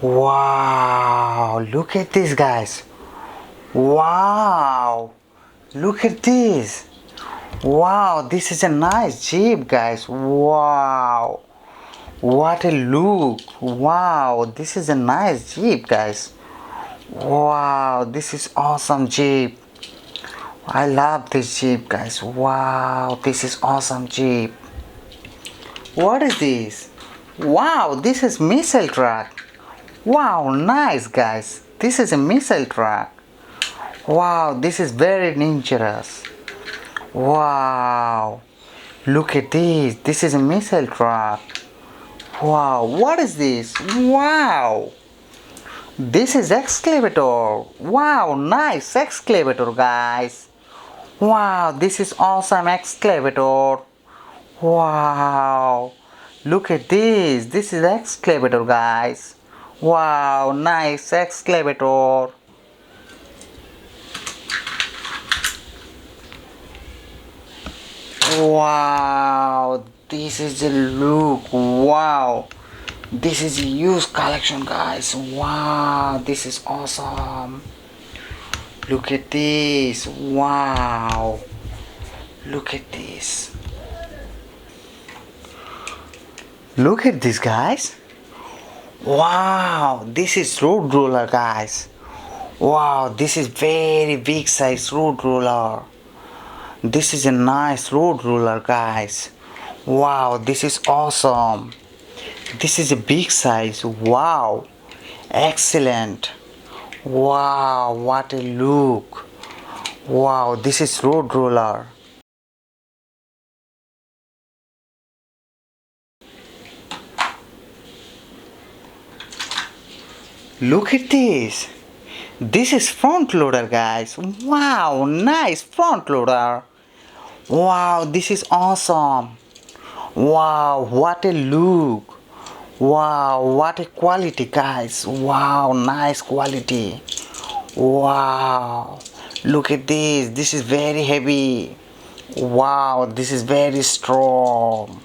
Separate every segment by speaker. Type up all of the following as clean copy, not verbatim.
Speaker 1: Wow, look at this, guys. Wow, look at this. Wow, this is a nice Jeep, guys. Wow, what a look. Wow, this is a nice Jeep, guys. Wow, this is awesome Jeep. I love this Jeep, guys. Wow, this is awesome Jeep. What is this? Wow, this is missile truck. Wow, nice, guys. This is a missile truck. Wow, this is very dangerous. Wow, look at this. This is a missile truck. Wow, what is this? Wow, this is excavator. Wow, nice excavator, guys. Wow, this is awesome excavator. Wow, look at this. This is excavator, guys. Wow, nice excavator. Wow, this is a look. Wow, this is a used collection, guys. Wow, this is awesome. Look at this. Wow, look at this. Look at this, guys. Wow, this is road roller, guys. Wow, this is very big size road roller. This is a nice road roller, guys. Wow, this is awesome. This is a big size. Wow, excellent. Wow, what a look. Wow, this is road roller. Look at this. This is front loader, guys. Wow, nice front loader. Wow, this is awesome. Wow, what a look. Wow, what a quality, guys. Wow, nice quality. Wow, look at this. This is very heavy. Wow, this is very strong.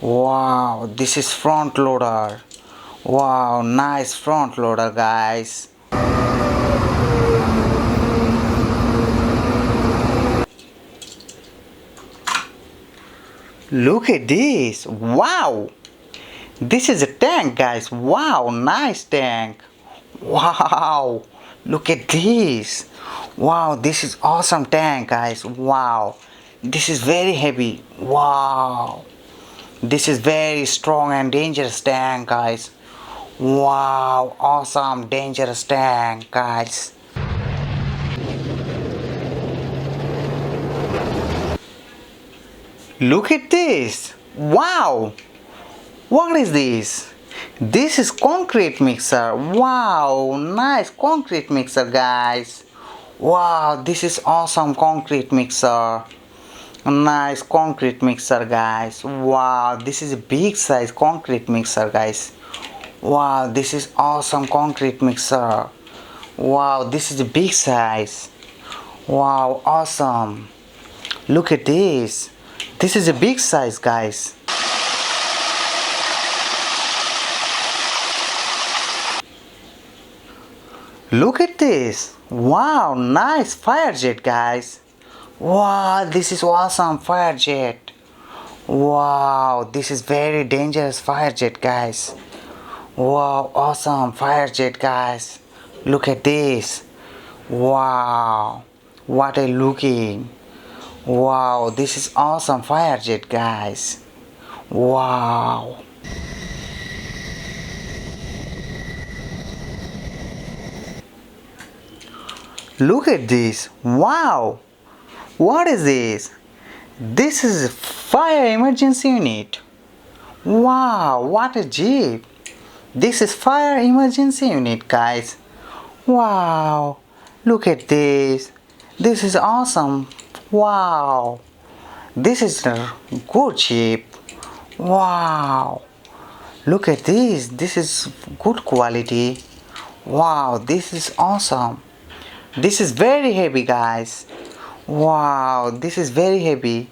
Speaker 1: Wow, this is front loader. Wow, nice front loader, guys. Look at this. Wow, this is a tank, guys. Wow, nice tank. Wow, look at this. Wow, this is awesome tank, guys. Wow, this is very heavy. Wow, this is very strong and dangerous tank, guys. Wow, awesome dangerous tank, guys. Look at this. Wow, what is this? This is concrete mixer. Wow, nice concrete mixer, guys. Wow, this is awesome concrete mixer. Nice concrete mixer, guys. Wow, this is a big size concrete mixer, guys. Wow, this is awesome concrete mixer. Wow, this is a big size. Wow, awesome. Look at this. This is a big size, guys. Look at this. Wow, nice fire jet, guys. Wow, this is awesome fire jet. Wow, this is very dangerous fire jet, guys. Wow, awesome fire jet, guys. Look at this. Wow, what a looking. Wow, this is awesome fire jet, guys. Wow. Look at this. Wow, what is this? This is fire emergency unit. Wow, what a jeep. This is fire emergency unit, guys. Wow, look at this. This is awesome. Wow, this is a good jeep. Wow, look at this. This is good quality. Wow, this is awesome. This is very heavy, guys. Wow, this is very heavy.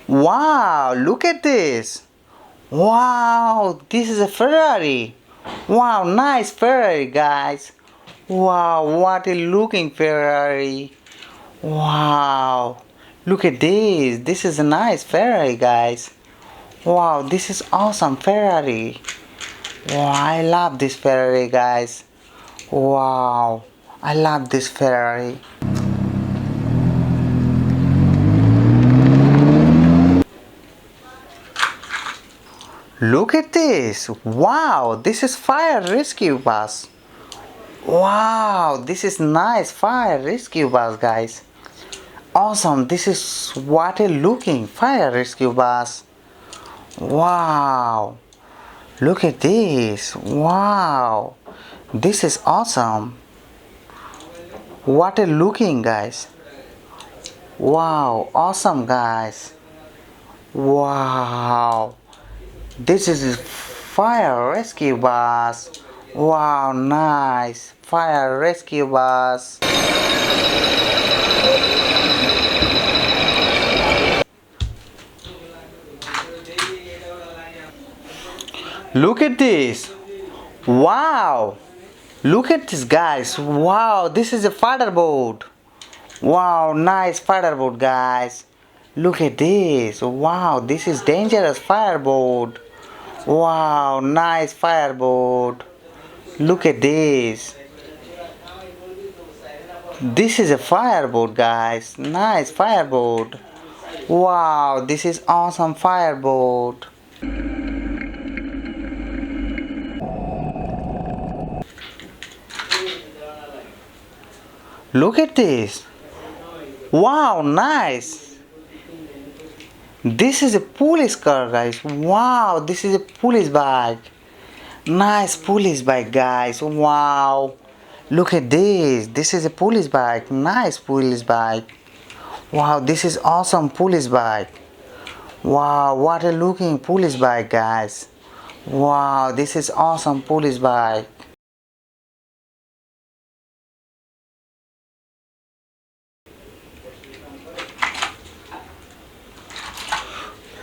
Speaker 1: Wow, look at this. Wow, this is a Ferrari. Wow, nice Ferrari, guys. Wow, what a looking Ferrari. Wow, look at this. This is a nice Ferrari, guys. Wow, this is awesome Ferrari. Wow, I love this Ferrari, guys. Wow, I love this Ferrari. Look at this. Wow, this is fire rescue bus. Wow, this is nice fire rescue bus, guys. Awesome, this is what a looking fire rescue bus. Wow, look at this. Wow, this is awesome. What a looking, guys. Wow, awesome, guys. Wow, this is fire rescue bus. Wow, nice fire rescue bus. Look at this. Wow, look at this, guys. Wow, this is a fighter boat. Wow, nice fighter boat, guys. Look at this. Wow, this is dangerous fireboat. Wow, nice fireboat. Look at this. This is a fireboat, guys. Nice fireboat. Wow, this is awesome fireboat. Look at this. Wow, nice. This is a police car, guys. Wow, this is a police bike. Nice police bike, guys. Wow, look at this. This is a police bike. Nice police bike. Wow, this is awesome police bike. Wow, what a looking police bike, guys. Wow, this is awesome police bike.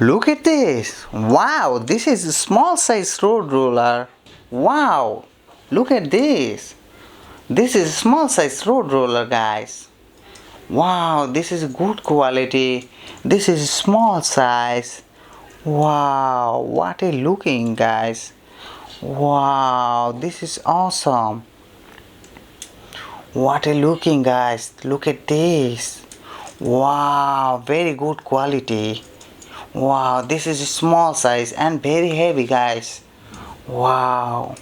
Speaker 1: Look at this. Wow, this is a small size road roller. Wow, look at this. This is a small size road roller, guys. Wow, this is good quality. This is small size. Wow, what a looking, guys. Wow, this is awesome. What a looking, guys. Look at this. Wow, very good quality. Wow, this is a small size and very heavy, guys. Wow.